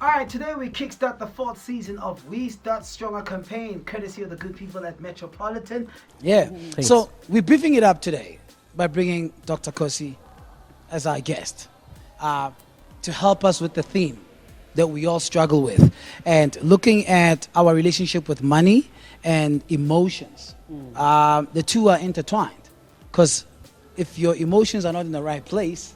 Alright, today we kickstart the 4th season of We Start Stronger campaign, courtesy of the good people at Metropolitan. Yeah, Thanks. So we're beefing it up today by bringing Dr. Khosi as our guest to help us with the theme that we all struggle with and looking at our relationship with money and emotions. The two are intertwined because if your emotions are not in the right place,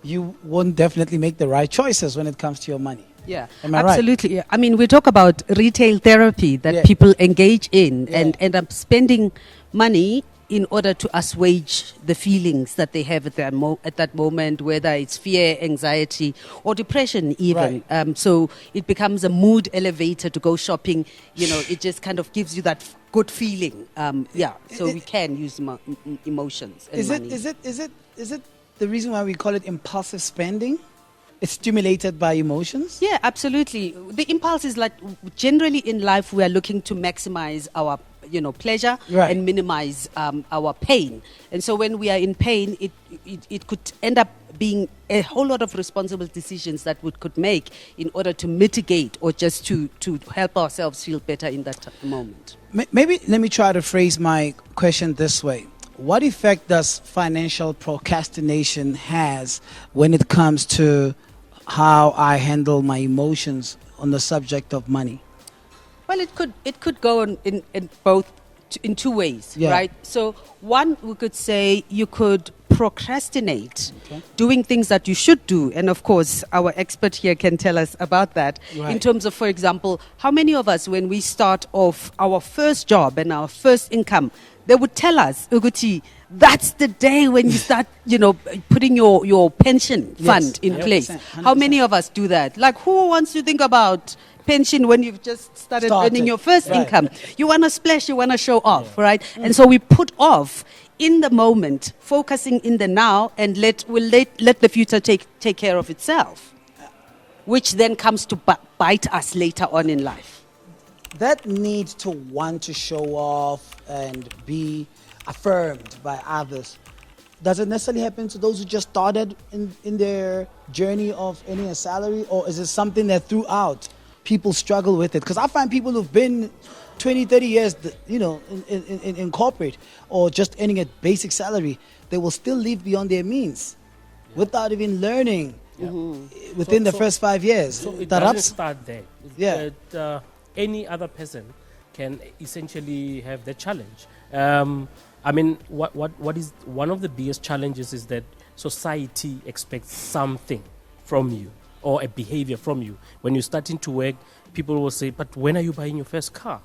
you won't definitely make the right choices when it comes to your money. Yeah, Am I right? absolutely. Yeah. I mean, we talk about retail therapy that people engage in and end up spending money in order to assuage the feelings that they have at that moment, whether it's fear, anxiety, or depression even. Right. So it becomes a mood elevator to go shopping. You know, it just kind of gives you that good feeling. So we can use emotions and money. Is it the reason why we call it impulsive spending? It's stimulated by emotions? Yeah, absolutely. The impulse is like generally in life we are looking to maximize our pleasure and minimize our pain. And so when we are in pain, it could end up being a whole lot of responsible decisions that we could make in order to mitigate or just to help ourselves feel better in that moment. Maybe let me try to phrase my question this way. What effect does financial procrastination has when it comes to how I handle my emotions on the subject of money? Well, it could go in two ways, right? So one, we could say you could procrastinate doing things that you should do, and of course our expert here can tell us about that. In terms of, for example, how many of us when we start off our first job and our first income, they would tell us, Uguti, that's the day when you start, putting your pension fund in place. 100%. How many of us do that? Like, who wants to think about pension when you've just started earning your first income? You want to splash, you want to show off, right? And so we put off in the moment, focusing in the now, and let the future take care of itself, which then comes to bite us later on in life. That need to want to show off and be affirmed by others, does it necessarily happen to those who just started in their journey of earning a salary, or is it something that throughout people struggle with it? Because I find people who've been 20, 30 years, in corporate or just earning a basic salary, they will still live beyond their means without even learning within the first 5 years. So it doesn't start there. Any other person can essentially have the challenge. I mean, what is one of the biggest challenges is that society expects something from you or a behavior from you. When you're starting to work, people will say, but when are you buying your first car?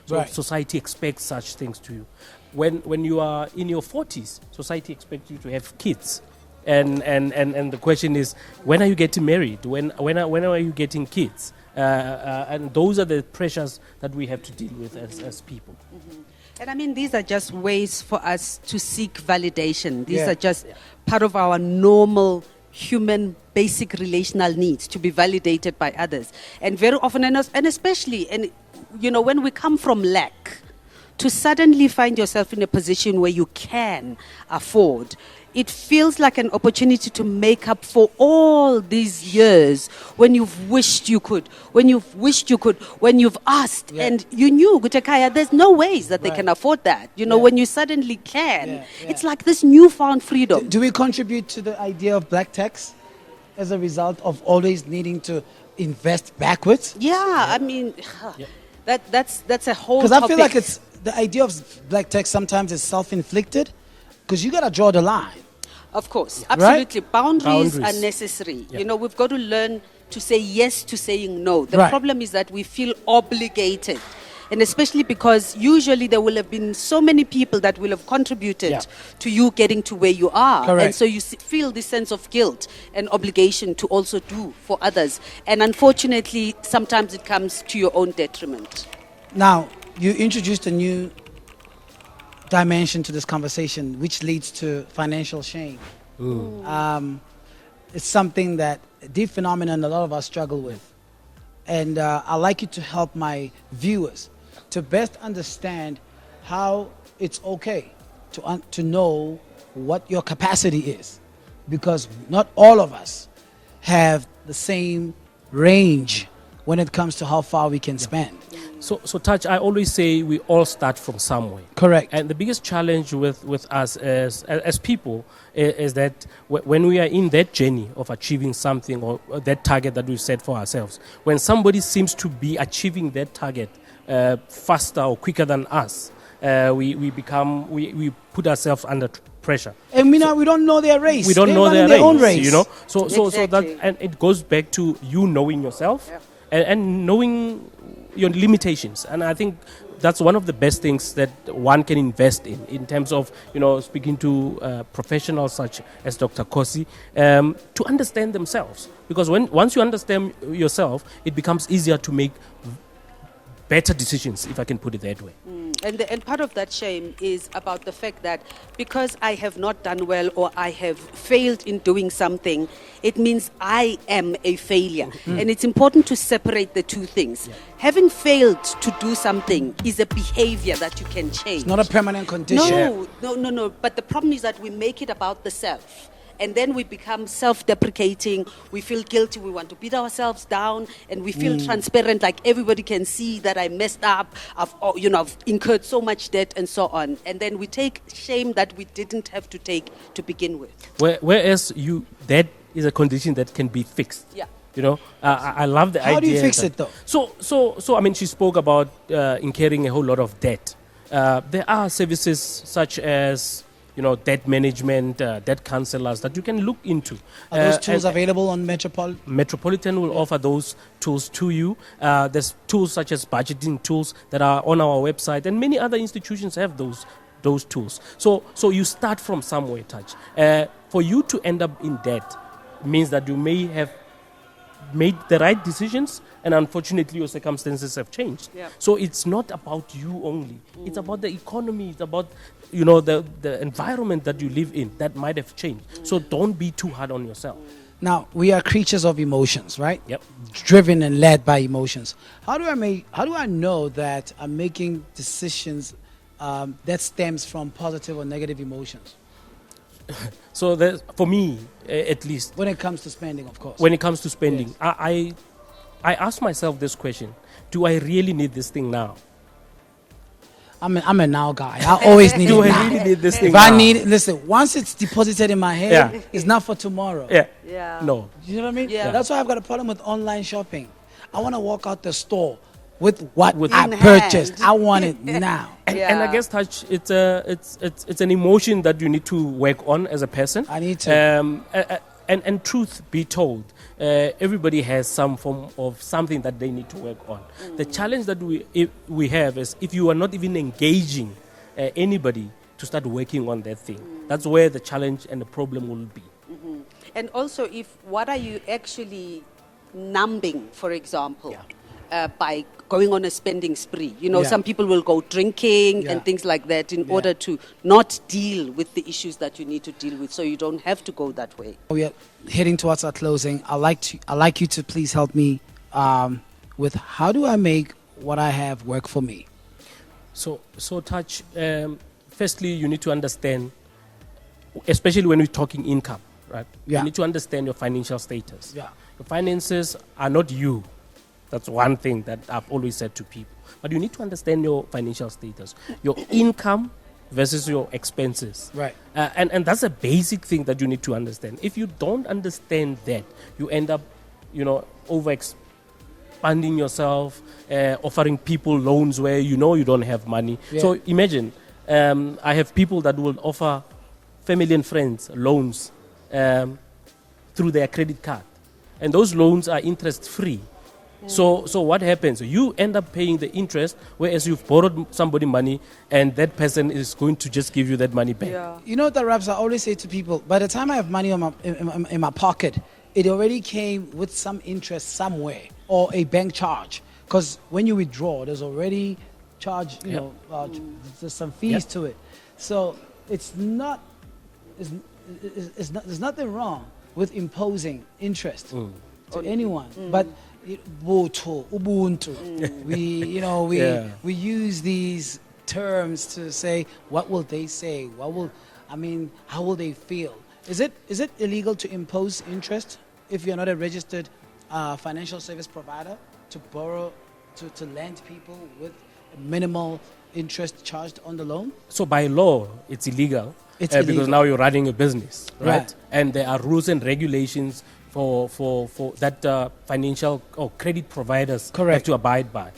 So society expects such things to you. When you are in your 40s, society expects you to have kids. And the question is, when are you getting married? When are you getting kids? And those are the pressures that we have to deal with as people. Mm-hmm. And I mean, these are just ways for us to seek validation. These are just part of our normal human basic relational needs, to be validated by others. And very often, and especially, when we come from lack, to suddenly find yourself in a position where you can afford, it feels like an opportunity to make up for all these years when you've wished you could, when you've asked and you knew, Gutekaya, there's no ways that they can afford that. When you suddenly can, it's like this newfound freedom. Do we contribute to the idea of black tax as a result of always needing to invest backwards? I mean, that's a whole topic. Because I feel like it's the idea of black tax sometimes is self-inflicted, because you got to draw the line. Of course, absolutely. Right? Boundaries are necessary. We've got to learn to say yes to saying no. The problem is that we feel obligated. And especially because usually there will have been so many people that will have contributed to you getting to where you are. Correct. And so you feel this sense of guilt and obligation to also do for others. And unfortunately, sometimes it comes to your own detriment. Now, you introduced a new dimension to this conversation, which leads to financial shame. It's something that a deep phenomenon a lot of us struggle with. And I'd like you to help my viewers to best understand how it's okay to know what your capacity is because not all of us have the same range when it comes to how far we can spend. So Touch, I always say we all start from somewhere. Correct. And the biggest challenge with us as people is that when we are in that journey of achieving something or that target that we've set for ourselves, when somebody seems to be achieving that target faster or quicker than us, we put ourselves under pressure. And we don't know their race. We don't They're know running their own race, race. you know. So Exactly. that, and it goes back to you knowing yourself and knowing your limitations. And I think that's one of the best things that one can invest in terms of, speaking to professionals such as Dr. Khosi, to understand themselves. Because once you understand yourself, it becomes easier to make better decisions, if I can put it that way. And part of that shame is about the fact that because I have not done well or I have failed in doing something, it means I am a failure. And it's important to separate the two things. Yeah. Having failed to do something is a behavior that you can change. It's not a permanent condition. No. But the problem is that we make it about the self. And then we become self-deprecating. We feel guilty. We want to beat ourselves down, and we feel transparent, like everybody can see that I messed up. I've incurred so much debt, and so on. And then we take shame that we didn't have to take to begin with. Whereas that is a condition that can be fixed. Yeah. I love the idea. How do you fix it, though? So I mean, she spoke about incurring a whole lot of debt. There are services such as debt management, debt counselors that you can look into. Are those tools available on Metropolitan? Metropolitan will offer those tools to you. There's tools such as budgeting tools that are on our website, and many other institutions have those tools. So you start from somewhere, Touch. For you to end up in debt means that you may have made the right decisions, and unfortunately your circumstances have changed. Yeah. So it's not about you only. It's about the economy. It's about the environment that you live in that might have changed. So don't be too hard on yourself. Now, we are creatures of emotions, right? Yep. Driven and led by emotions. How do I know that I'm making decisions that stems from positive or negative emotions? So for me, at least, when it comes to spending, of course. When it comes to spending, yes. I ask myself this question: do I really need this thing now? I'm a now guy. I always need it now. Do I really need this thing if now? I need, listen, once it's deposited in my head, it's not for tomorrow. Yeah. No. You know what I mean? Yeah. That's why I've got a problem with online shopping. I want to walk out the store with what I in purchased. hand. I want it now. And I guess, Touch, it's an emotion that you need to work on as a person. I need to. And truth be told, everybody has some form of something that they need to work on. The challenge that we have is if you are not even engaging anybody to start working on that thing. That's where the challenge and the problem will be. Mm-hmm. And also, what are you actually numbing, for example? By going on a spending spree. Some people will go drinking and things like that in order to not deal with the issues that you need to deal with, so you don't have to go that way. We are heading towards our closing. I'd like you to please help me with how do I make what I have work for me? So Touch, firstly, you need to understand, especially when we're talking income, right? Yeah. You need to understand your financial status. Yeah. Your finances are not you. That's one thing that I've always said to people. But you need to understand your financial status, your income versus your expenses. Right. And that's a basic thing that you need to understand. If you don't understand that, you end up, over-expanding yourself, offering people loans where you don't have money. Yeah. So imagine, I have people that will offer family and friends loans through their credit card. And those loans are interest-free. So what happens? You end up paying the interest, whereas you've borrowed somebody money, and that person is going to just give you that money back. Yeah. You know what the raps I always say to people? By the time I have money in my pocket, it already came with some interest somewhere or a bank charge. Because when you withdraw, there's already charge. There's some fees to it. So there's nothing wrong with imposing interest to anyone, but. Ubuntu. We use these terms to say what will they say? How will they feel? Is it illegal to impose interest if you're not a registered financial service provider to borrow, to lend people with minimal interest charged on the loan? So by law, it's illegal. Because now you're running a business, right? And there are rules and regulations for that financial or credit providers have to abide by.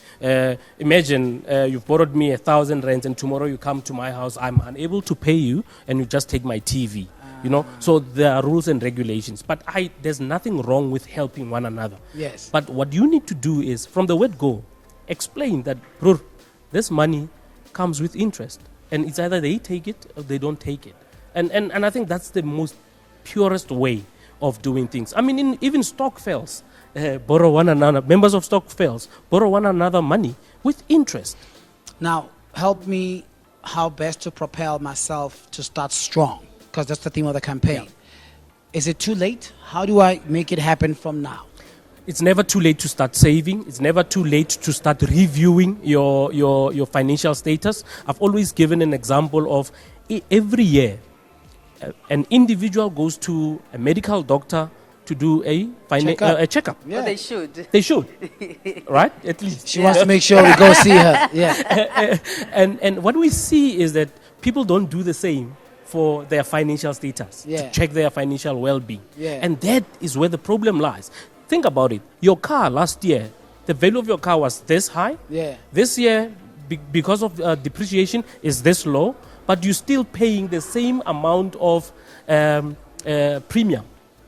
Imagine you've borrowed me 1,000 rands and tomorrow you come to my house, I'm unable to pay you and you just take my TV. So there are rules and regulations. But there's nothing wrong with helping one another. Yes. But what you need to do is, from the word go, explain that, bro, this money comes with interest. And it's either they take it or they don't take it. And I think that's the most purest way of doing things. I mean, even stokvels, borrow one another, members of stokvels, borrow one another money with interest. Now, help me how best to propel myself to start strong, because that's the theme of the campaign. Yeah. Is it too late? How do I make it happen from now? It's never too late to start saving. It's never too late to start reviewing your financial status. I've always given an example of every year, an individual goes to a medical doctor to do a checkup. Yeah. Well, they should. They should, right? At least. She wants to make sure we go see her. Yeah. And what we see is that people don't do the same for their financial status, to check their financial well-being. Yeah. And that is where the problem lies. Think about it. Your car last year, the value of your car was this high. Yeah. This year, because of depreciation, is this low. But you're still paying the same amount of premium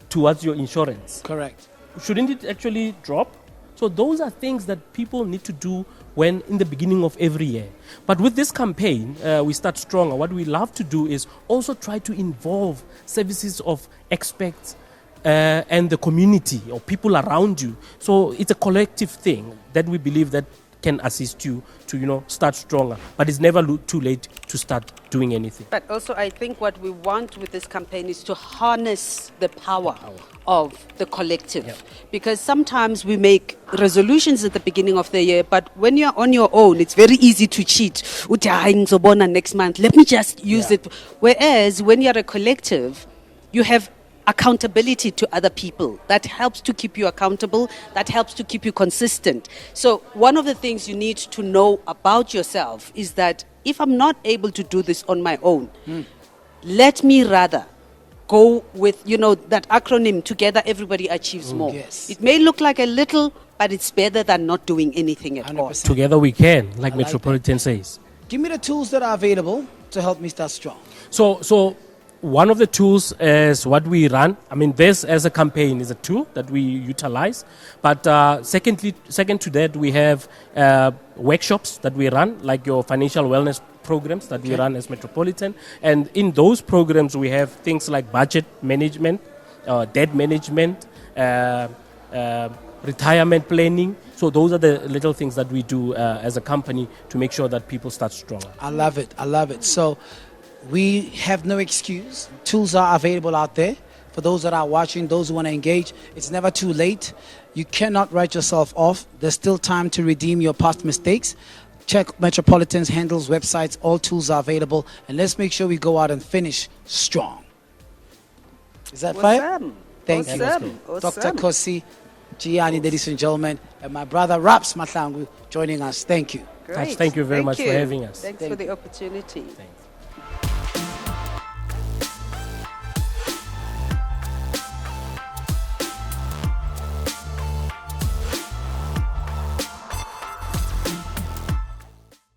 towards your insurance. Correct. Shouldn't it actually drop? So those are things that people need to do when in the beginning of every year. But with this campaign, we start stronger. What we love to do is also try to involve services of experts and the community or people around you. So it's a collective thing that we believe that can assist you to, start stronger. But it's never too late to start doing anything. But also I think what we want with this campaign is to harness the power of the collective. Yeah. Because sometimes we make resolutions at the beginning of the year, but when you're on your own, it's very easy to cheat. Next month, let me just use it. Whereas when you're a collective, you have accountability to other people. That helps to keep you accountable. That helps to keep you consistent. So one of the things you need to know about yourself is that if I'm not able to do this on my own, let me rather go with, that acronym, together everybody achieves more. Yes. It may look like a little, but it's better than not doing anything at 100%. all. Together we can, like Metropolitan says. Give me the tools that are available to help me start strong. So one of the tools is what we run. I mean, this as a campaign is a tool that we utilize. But second to that, we have workshops that we run, like your financial wellness programs that we run as Metropolitan. And in those programs, we have things like budget management, debt management, retirement planning. So those are the little things that we do as a company to make sure that people start stronger. I love it. So we have no excuse. Tools are available out there. For those that are watching, those who want to engage, it's never too late. You cannot write yourself off. There's still time to redeem your past mistakes. Check Metropolitan's handles, websites. All tools are available. And let's make sure we go out and finish strong. Is that fine? Thank you. Dr. Khosi Jiyane, ladies and gentlemen, and my brother Rapule Mahlangu joining us. Thank you. Great. Thank you very much for having us. Thanks for the opportunity. Thanks.